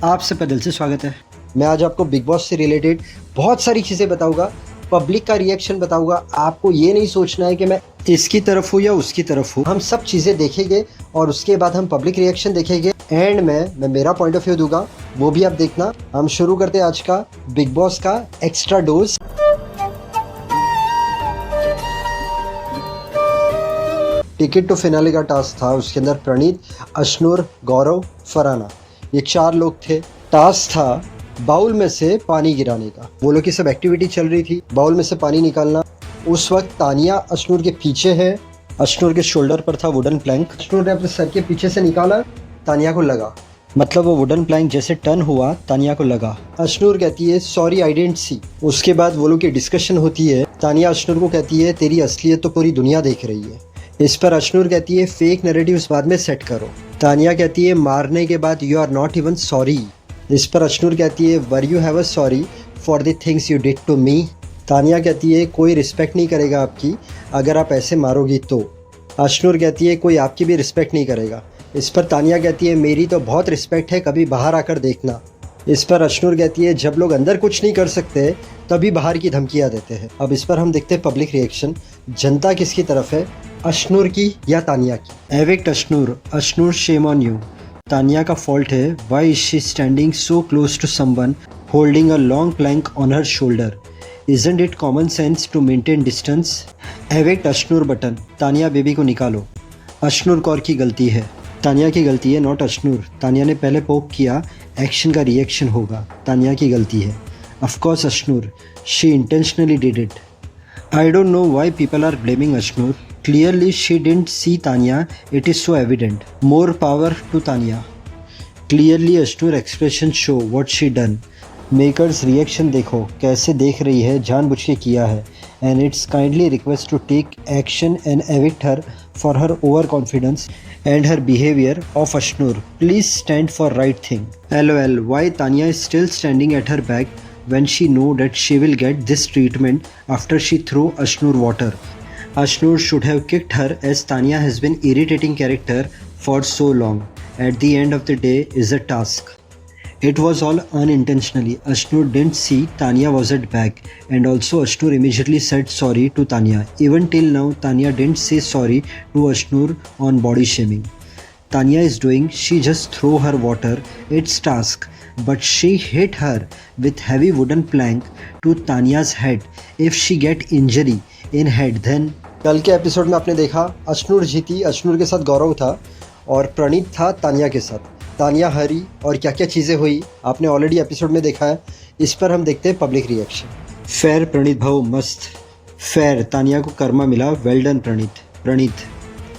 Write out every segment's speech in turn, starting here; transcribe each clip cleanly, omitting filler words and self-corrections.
आप सबका दिल से स्वागत है। मैं आज आपको बिग बॉस से रिलेटेड बहुत सारी चीज़ें बताऊंगा, पब्लिक का रिएक्शन बताऊंगा। आपको ये नहीं सोचना है कि मैं इसकी तरफ हूँ या उसकी तरफ हूँ। हम सब चीज़ें देखेंगे और उसके बाद हम पब्लिक रिएक्शन देखेंगे। एंड में मैं मेरा पॉइंट ऑफ व्यू दूंगा, वो भी आप देखना। हम शुरू करते हैं आज का बिग बॉस का extra dose. Ticket to finale का टास्क था, उसके अंदर प्रणीत, अश्नूर, गौरव, फरहाना, ये 4 लोग थे। टास्क था बाउल में से पानी गिराने का। वो लोग की सब एक्टिविटी चल रही थी, बाउल में से पानी निकालना। उस वक्त तानिया अश्नूर के पीछे है, अश्नूर के शोल्डर पर था वुडन प्लैंक। अश्नूर ने अपने सर के पीछे से निकाला, तानिया को लगा, मतलब वो वुडन प्लैंक जैसे टर्न हुआ तानिया को लगा। अश्नूर कहती है सॉरी आई डिडंट सी। उसके बाद वो लोग की डिस्कशन होती है। तानिया अश्नूर को कहती है तेरी असलियत तो पूरी दुनिया देख रही है। इस पर अश्नूर कहती है फेक नैरेटिव्स बाद में सेट करो। तानिया कहती है मारने के बाद you are not even sorry. इस पर अश्नूर कहती है were you have a sorry for the things you did to me. Tania कहती है कोई रिस्पेक्ट नहीं करेगा आपकी अगर आप ऐसे मारोगी तो। अश्नूर कहती है कोई आपकी भी रिस्पेक्ट नहीं करेगा। इस पर तानिया कहती है मेरी तो बहुत रिस्पेक्ट है, कभी बाहर आकर देखना। इस पर अश्नूर कहती है जब लोग अंदर कुछ नहीं कर सकते तभी बाहर की धमकियाँ देते हैं। अब इस पर हम देखते हैं पब्लिक रिएक्शन। जनता किसकी तरफ है, अश्नूर की या तानिया की? Evict Ashnoor. Ashnoor shame on you. Tania का फॉल्ट है। Why is she standing so close to someone holding a long plank on her shoulder? Isn't it common sense to maintain distance? Evict Ashnoor button. Tania baby को निकालो। अश्नूर कौर की गलती है। तानिया की गलती है, नॉट अश्नूर। तानिया ने पहले पोक किया, एक्शन का रिएक्शन होगा। तानिया की गलती है। Of course Ashnoor, she intentionally did it. I don't know why people are blaming Ashnur. Clearly she didn't see Tanya. It is so evident. More power to Tanya. Clearly Ashnur expression show what she done. Makers reaction देखो कैसे देख रही है, जानबूझ के किया है। And it's kindly request to take action and evict her for her overconfidence and her behavior of Ashnur. Please stand for right thing. LOL. Why Tanya is still standing at her back when she know that she will get this treatment after she throw Ashnur water? Ashnur should have kicked her as Tanya has been irritating character for so long. At the end of the day is a task. It was all unintentionally. Ashnur didn't see Tanya was at back, and also Ashnur immediately said sorry to Tanya. Even till now Tanya didn't say sorry to Ashnur on body shaming. Tanya is doing, she just throw her water, it's task. But she hit her with heavy wooden plank to Tanya's head. If she get injury in head then. कल के episode में आपने देखा अश्नूर जीती, अश्नूर के साथ गौरव था और प्रणीत था तानिया के साथ। तानिया हारी और क्या क्या चीज़ें हुई आपने ऑलरेडी एपिसोड में देखा है। इस पर हम देखते हैं पब्लिक रिएक्शन। फेयर प्रणीत भाव मस्त। फेयर तानिया को कर्मा मिला, वेल डन प्रणीत। प्रणीत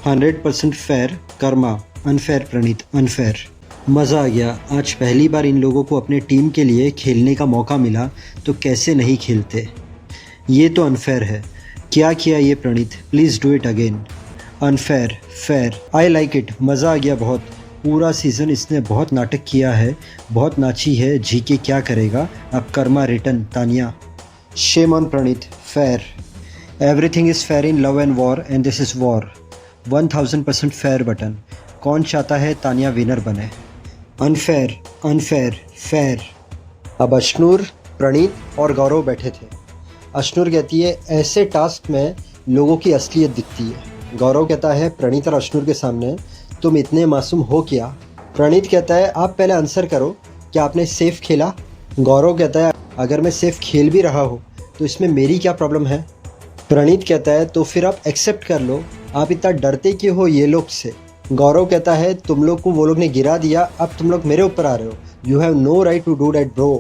100% फेयर कर्मा, अनफेयर प्रणीत अनफेयर। मज़ा आ गया। आज पहली बार इन लोगों को अपने टीम के लिए खेलने का मौका मिला तो कैसे नहीं खेलते। ये तो अनफेयर है। क्या किया ये Praneet, please do it again. Unfair fair, I like it. मज़ा आ गया बहुत। पूरा सीज़न इसने बहुत नाटक किया है, बहुत नाची है। जीके क्या करेगा अब, karma return Tania. Shame on Pranit. Fair. Everything is fair in love and war and this is war. 1000% fair button. कौन चाहता है तानिया विनर बने। Unfair unfair fair. अब अश्नूर, प्रणीत और गौरव बैठे थे। अश्नूर कहती है ऐसे टास्क में लोगों की असलियत दिखती है। गौरव कहता है प्रणीत और अश्नूर के सामने तुम इतने मासूम हो क्या। प्रणीत कहता है आप पहले आंसर करो, क्या आपने सेफ खेला। गौरव कहता है अगर मैं सेफ खेल भी रहा हूँ तो इसमें मेरी क्या प्रॉब्लम है। प्रणीत कहता है तो फिर आप एक्सेप्ट कर लो, आप इतना डरते क्यों हो ये लोग से। गौरव कहता है तुम लोग को वो लोग ने गिरा दिया, अब तुम लोग मेरे ऊपर आ रहे हो। You have no right to do that bro.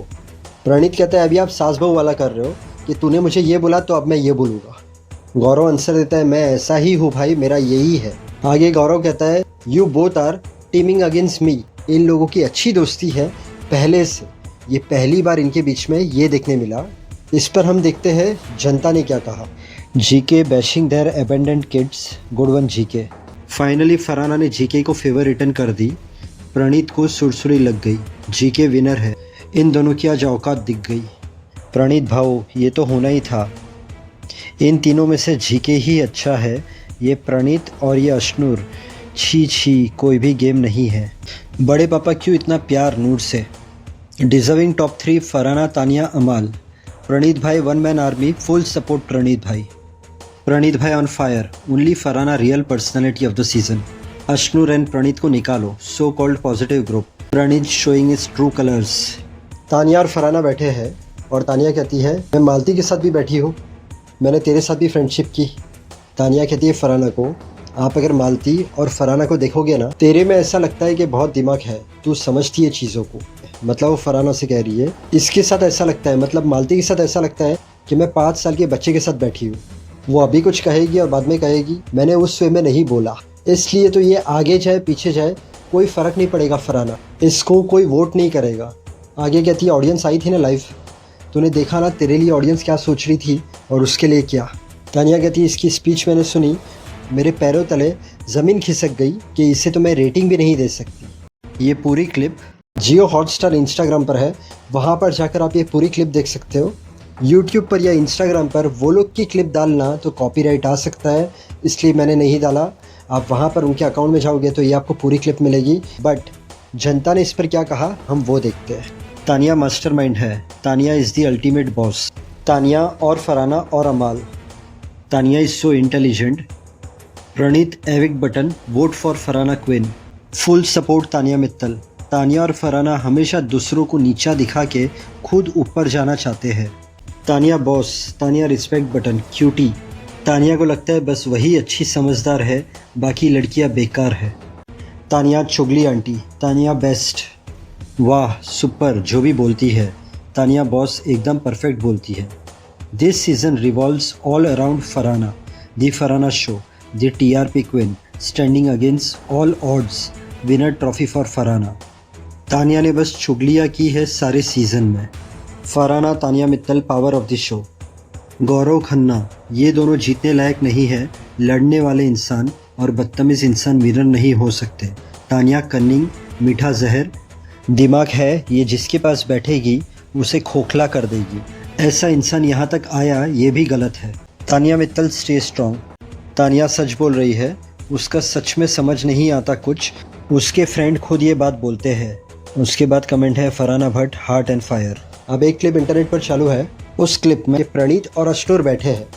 Praneet कहता है अभी आप सास बहू वाला कर रहे हो कि तूने मुझे ये बोला तो अब मैं ये बोलूँगा। गौरव आंसर देता है मैं ऐसा ही हूँ भाई, मेरा यही है। आगे गौरव कहता है you both are teaming against me. इन लोगों की अच्छी दोस्ती है पहले से, ये पहली बार इनके बीच में ये देखने मिला। इस पर हम देखते हैं जनता ने क्या कहा। GK bashing their abundant kids, good one GK. Finally Farhana ने जीके को फेवर रिटर्न कर दी। प्रणीत को सुरसुरी लग गई। जीके विनर है। इन दोनों की आज औकात दिख गई। प्रणीत भाव ये तो होना ही था। इन तीनों में से जीके ही अच्छा है, ये प्रणीत और ये अश्नूर छी छी कोई भी गेम नहीं है। बड़े पापा क्यों इतना प्यार नूर से। डिजर्विंग टॉप 3 फरहाना, तानिया, अमाल. Pranit bhai one man army, full support Pranit bhai. Pranit bhai on fire, only Farhana real personality of the season. Ashnur and Pranit को निकालो, so called positive group. Pranit showing his true colors. Tania और फरहाना बैठे हैं और तानिया कहती है मैं मालती के साथ भी बैठी हूँ, मैंने तेरे साथ भी फ्रेंडशिप की. तानिया कहती है फरहाना को आप अगर मालती और फरहाना को देखोगे ना, तेरे में ऐसा लगता है कि बहुत दिमाग है, तू समझती है चीज़ों को. मतलब वो फरहाना से कह रही है इसके साथ ऐसा लगता है, मतलब मालती के साथ ऐसा लगता है कि मैं 5 साल के बच्चे के साथ बैठी हूँ. वो अभी कुछ कहेगी और बाद में कहेगी मैंने उस वे में नहीं बोला, इसलिए तो ये आगे जाए पीछे जाए कोई फ़र्क नहीं पड़ेगा फरहाना, इसको कोई वोट नहीं करेगा. आगे कहती है ऑडियंस आई थी ना लाइव, तूने देखा ना तेरे लिए ऑडियंस क्या सोच रही थी और उसके लिए क्या. तानिया कहती है इसकी स्पीच मैंने सुनी, मेरे पैरों तले ज़मीन खिसक गई कि इसे तो मैं रेटिंग भी नहीं दे सकती. ये पूरी क्लिप जियो हॉटस्टार इंस्टाग्राम पर है, वहाँ पर जाकर आप ये पूरी क्लिप देख सकते हो. यूट्यूब पर या इंस्टाग्राम पर वो लोग की क्लिप डालना तो कॉपीराइट आ सकता है, इसलिए मैंने नहीं डाला. आप वहाँ पर उनके अकाउंट में जाओगे तो ये आपको पूरी क्लिप मिलेगी, बट जनता ने इस पर क्या कहा हम वो देखते हैं. तानिया मास्टरमाइंड है, Tania is the ultimate boss. Tania और फरहाना और Amaal. Tania is so intelligent. Pranit evict button, vote for Farhana queen. Full support Tania Mittal. Tania और फरहाना हमेशा दूसरों को नीचा दिखा के खुद ऊपर जाना चाहते हैं. Tania boss, Tania respect button, cutie. Tania को लगता है बस वही अच्छी समझदार है, बाकी लड़कियां बेकार है. तानिया चुगली आंटी, तानिया बेस्ट. वाह सुपर, जो भी बोलती है. तानिया बॉस एकदम परफेक्ट बोलती है. This season revolves all around Farhana. The Farhana show, the TRP queen, standing against all odds, winner trophy for Farhana. Tania ने बस चुगलियाँ की है सारे सीज़न में. Farhana, Tania Mittal power of the show. Gaurav Khanna, ये दोनों जीतने लायक नहीं है. लड़ने वाले इंसान और बदतमीज़ इंसान विनर नहीं हो सकते. तानिया कन्निंग, मीठा जहर. दिमाग है, ये जिसके पास बैठेगी उसे खोखला कर देगी. ऐसा इंसान यहाँ तक आया ये भी गलत है. Tania Mittal stay strong. तानिया सच बोल रही है, उसका सच में समझ नहीं आता कुछ, उसके फ्रेंड खुद ये बात बोलते हैं. उसके बाद कमेंट है Farhana Bhatt heart and fire. अब एक क्लिप इंटरनेट पर चालू है, उस क्लिप में प्रणीत और अश्नूर बैठे हैं.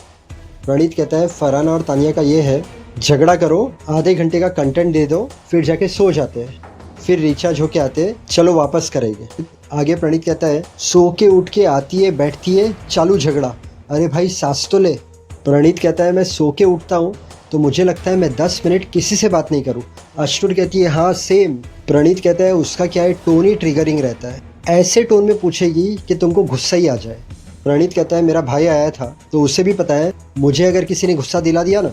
प्रणीत कहता है फरहाना और तानिया का ये है झगड़ा करो, आधे घंटे का कंटेंट दे दो, फिर जाके सो जाते हैं, फिर रिचार्ज होके आते चलो वापस करेंगे. आगे प्रणीत कहता है सो के उठ के आती है बैठती है चालू झगड़ा, अरे भाई सांस तो ले. प्रणीत कहता है मैं सो के उठता हूँ तो मुझे लगता है मैं 10 मिनट किसी से बात नहीं करूँ. अश्नूर कहती है हाँ सेम. प्रणीत कहता है उसका क्या है टोन ही ट्रिगरिंग रहता है, ऐसे टोन में पूछेगी कि तुमको गुस्सा ही आ जाए. प्रणीत कहता है मेरा भाई आया था तो उसे भी पता है मुझे अगर किसी ने गुस्सा दिला दिया ना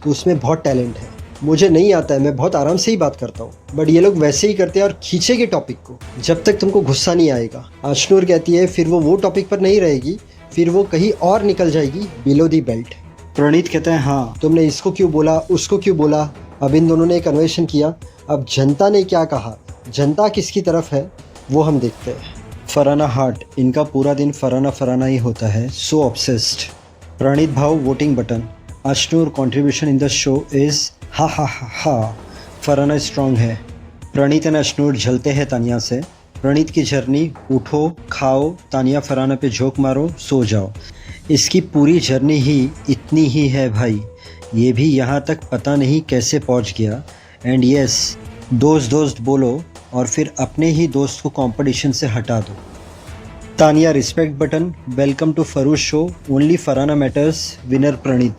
तो उसमें बहुत टैलेंट है, मुझे नहीं आता है, मैं बहुत आराम से ही बात करता हूँ, बट ये लोग वैसे ही करते हैं और खींचेंगे टॉपिक को जब तक तुमको गुस्सा नहीं आएगा. अश्नूर कहती है फिर वो टॉपिक पर नहीं रहेगी, फिर वो कहीं और निकल जाएगी बिलो दी बेल्ट. प्रणीत कहता है हाँ तुमने इसको क्यों बोला, उसको क्यों बोला. अब इन दोनों ने एक कन्वर्सेशन किया, अब जनता ने क्या कहा, जनता किसकी तरफ है वो हम देखते हैं. फरहाना हार्ट, इनका पूरा दिन फरहाना फरहाना ही होता है, सो ऑब्सेस्ड. प्रणीत भाव voting button. Ashnoor contribution in the show is हा हा हा हा. फरहाना स्ट्रॉन्ग है. प्रणीत एंड अश्नूर झलते हैं तानिया से. प्रणीत की जर्नी उठो खाओ, तानिया फरहाना पे झोंक मारो सो जाओ. इसकी पूरी जर्नी ही इतनी ही है भाई, ये भी यहाँ तक पता नहीं कैसे पहुँच गया. एंड यस, दोस्त दोस्त बोलो और फिर अपने ही दोस्त को कंपटीशन से हटा दो. Tania respect button. Welcome to Farooz show, only Farhana matters, winner Praneet.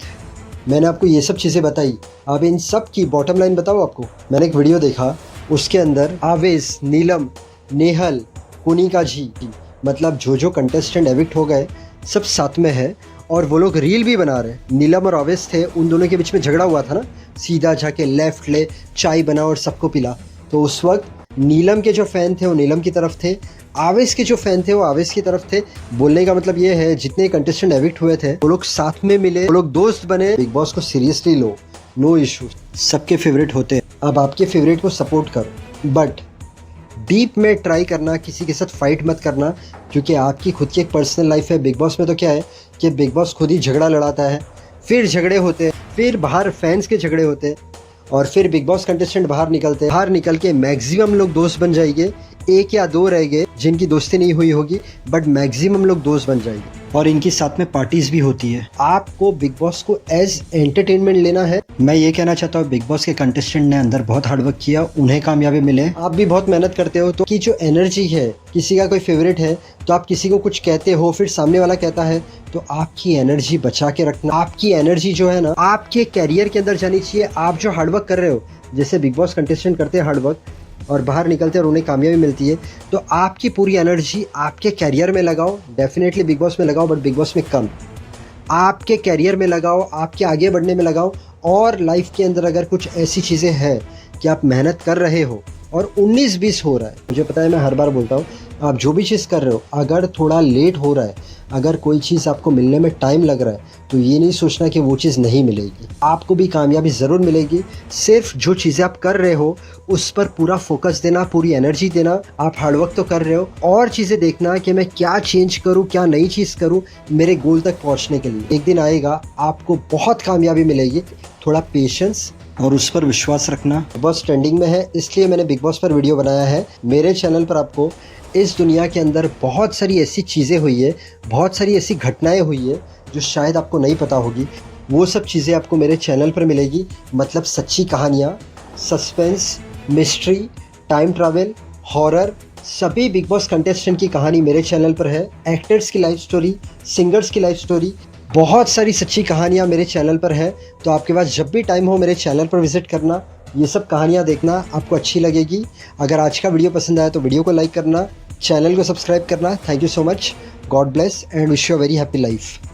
मैंने आपको ये सब चीज़ें बताई, अब इन सब की बॉटम लाइन बताओ आपको. मैंने एक वीडियो देखा, उसके अंदर आवेश, नीलम, नेहल, कुनिका जी, मतलब जो कंटेस्टेंट एविक्ट हो गए सब साथ में है और वो लोग रील भी बना रहे. नीलम और आवेश थे, उन दोनों के बीच में झगड़ा हुआ था ना, सीधा जाके लेफ्ट ले चाय बना और सबको पिला. तो उस वक्त नीलम के जो फ़ैन थे वो नीलम की तरफ थे, आवेश के जो फ़ैन थे वो आवेश की तरफ थे. बोलने का मतलब ये है जितने कंटेस्टेंट एविक्ट हुए थे वो लोग साथ में मिले, वो लोग दोस्त बने. बिग बॉस को सीरियसली लो, नो इशू, सबके फेवरेट होते हैं. अब आपके फेवरेट को सपोर्ट करो, बट डीप में ट्राई करना, किसी के साथ फाइट मत करना, क्योंकि आपकी खुद की एक पर्सनल लाइफ है. बिग बॉस में तो क्या है कि बिग बॉस खुद ही झगड़ा लड़ाता है, फिर झगड़े होते हैं, फिर बाहर फैंस के झगड़े होते हैं और फिर बिग बॉस कंटेस्टेंट बाहर निकलते हैं, बाहर निकल के मैक्सिमम लोग दोस्त बन जाएंगे, 1 या 2 रह गए जिनकी दोस्ती नहीं हुई होगी, बट मैक्सिमम लोग दोस्त बन जाएंगे। और इनके साथ में पार्टीज भी होती है। आपको बिग बॉस को एज एंटरटेनमेंट लेना है। मैं ये कहना चाहता हूँ बिग बॉस के कंटेस्टेंट ने अंदर बहुत हार्डवर्क किया, उन्हें कामयाबी मिले। आप भी बहुत मेहनत करते हो, तो की जो एनर्जी है, किसी का कोई फेवरेट है तो आप किसी को कुछ कहते हो, फिर सामने वाला कहता है, तो आपकी एनर्जी बचा के रखना। आपकी एनर्जी जो है ना, आपके कैरियर के अंदर जानी चाहिए। आप जो हार्डवर्क कर रहे हो, जैसे बिग बॉस कंटेस्टेंट करते हैं हार्डवर्क और बाहर निकलते हैं और उन्हें कामयाबी मिलती है, तो आपकी पूरी एनर्जी आपके कैरियर में लगाओ। डेफिनेटली बिग बॉस में लगाओ, बट बिग बॉस में कम। आपके कैरियर में लगाओ, आपके आगे बढ़ने में लगाओ। और लाइफ के अंदर अगर कुछ ऐसी चीज़ें हैं कि आप मेहनत कर रहे हो और 19-20 हो रहा है, मुझे पता है मैं हर बार बोलता हूँ, आप जो भी चीज़ कर रहे हो, अगर थोड़ा लेट हो रहा है, अगर कोई चीज़ आपको मिलने में टाइम लग रहा है, तो ये नहीं सोचना कि वो चीज़ नहीं मिलेगी। आपको भी कामयाबी ज़रूर मिलेगी। सिर्फ जो चीज़ें आप कर रहे हो उस पर पूरा फोकस देना, पूरी एनर्जी देना। आप हार्डवर्क तो कर रहे हो, और चीज़ें देखना कि मैं क्या चेंज करूँ, क्या नई चीज़ करूँ मेरे गोल तक पहुँचने के लिए। एक दिन आएगा, आपको बहुत कामयाबी मिलेगी। थोड़ा पेशेंस और उस पर विश्वास रखना। बस ट्रेंडिंग में है, इसलिए मैंने बिग बॉस पर वीडियो बनाया है। मेरे चैनल पर आपको इस दुनिया के अंदर बहुत सारी ऐसी चीज़ें हुई है, बहुत सारी ऐसी घटनाएं हुई है जो शायद आपको नहीं पता होगी। वो सब चीज़ें आपको मेरे चैनल पर मिलेगी। मतलब सच्ची कहानियाँ, suspense, mystery, time travel, horror, सभी बिग बॉस कंटेस्टेंट की कहानी मेरे चैनल पर है। एक्टर्स की लाइफ स्टोरी, सिंगर्स की लाइफ स्टोरी, बहुत सारी सच्ची कहानियाँ मेरे चैनल पर है। तो आपके पास जब भी टाइम हो मेरे चैनल पर विजिट करना, ये सब कहानियाँ देखना, आपको अच्छी लगेगी। अगर आज का वीडियो पसंद आया तो वीडियो को लाइक करना, चैनल को सब्सक्राइब करना। Thank you so much. God bless and wish you a very happy life.